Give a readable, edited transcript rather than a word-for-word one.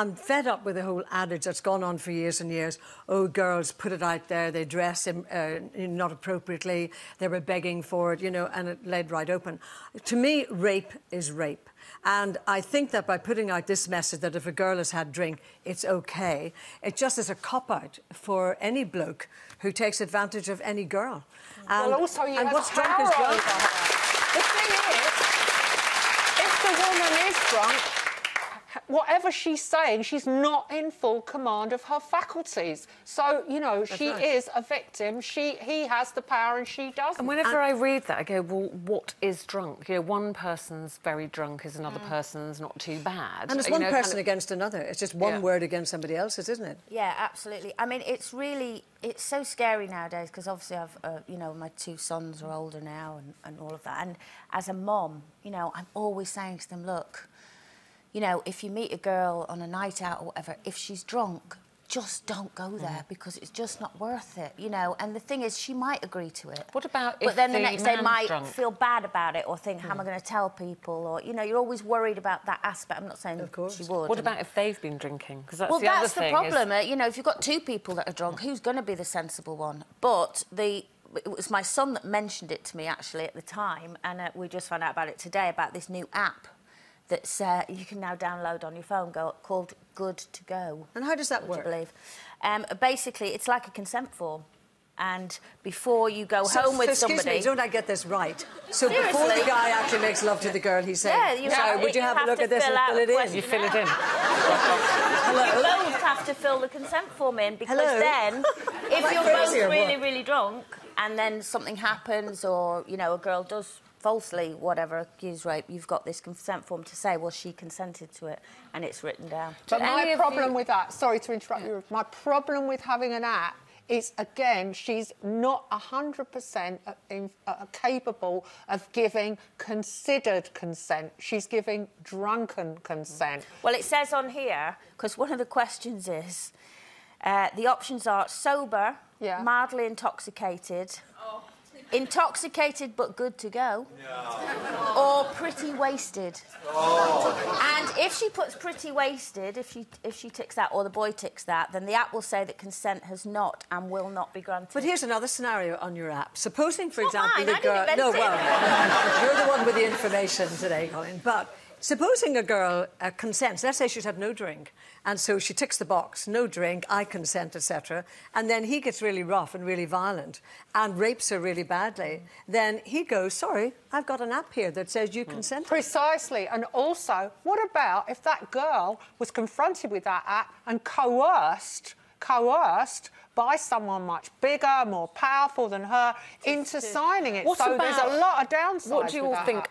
I'm fed up with the whole adage that's gone on for years and years. Oh, girls put it out there, they dress not appropriately, they were begging for it, you know, and it led right open. To me, rape is rape. And I think that by putting out this message that if a girl has had drink, it's OK, it just is a cop-out for any bloke who takes advantage of any girl. And, well, also, you have what's power drunk is drunk. over her. The thing is, if the woman is drunk, whatever she's saying, she's not in full command of her faculties. So, you know, she is a victim. He has the power and she doesn't. And whenever I read that, I go, well, what is drunk? You know, one person's very drunk is another person's not too bad. And it's one person against another. It's just one word against somebody else's, isn't it? Yeah, absolutely. I mean, it's so scary nowadays because obviously I've, you know, my 2 sons are older now and all of that. And as a mom, you know, I'm always saying to them, look, you know, if you meet a girl on a night out or whatever, if she's drunk, just don't go there because it's just not worth it, you know. And the thing is, she might agree to it. What about if But then the next day might drunk? feel bad about it or think, how am I going to tell people? Or, you know, you're always worried about that aspect. I'm not saying she would. What about if they've been drinking? Because that's well, the other that's thing. the problem. You know, if you've got 2 people that are drunk, who's going to be the sensible one? But it was my son that mentioned it to me, actually, at the time, and we just found out about it today, about this new app that's you can now download on your phone called Good to Go. And how does that work? I believe. Basically, it's like a consent form. And before you go home with somebody... Excuse me, don't I get this right? So before the guy actually makes love to the girl, he's saying... Yeah, would you have a look at this and fill it in? You fill it in. You both have to fill the consent form in because then, if you're both really, really drunk and then something happens or, you know, a girl does... falsely, whatever, accuse rape, you've got this consent form to say, well, she consented to it, and it's written down. But my problem with that, sorry to interrupt you, my problem with having an app is, again, she's not 100% capable of giving considered consent. She's giving drunken consent. Well, it says on here, because one of the questions is, the options are sober, mildly intoxicated, intoxicated but good to go, or pretty wasted. And if she puts pretty wasted, if she ticks that or the boy ticks that, then the app will say that consent has not and will not be granted. But here's another scenario on your app. Supposing, for example, mine. the girl... No, well, you're the one with the information today, Colin. But supposing a girl consents, let's say she's had no drink, and so she ticks the box, no drink, I consent, etc., and then he gets really rough and really violent and rapes her really badly, then he goes, sorry, I've got an app here that says you consented. Precisely. And also, what about if that girl was confronted with that app and coerced by someone much bigger, more powerful than her into signing it? So there's a lot of downsides. What do you all think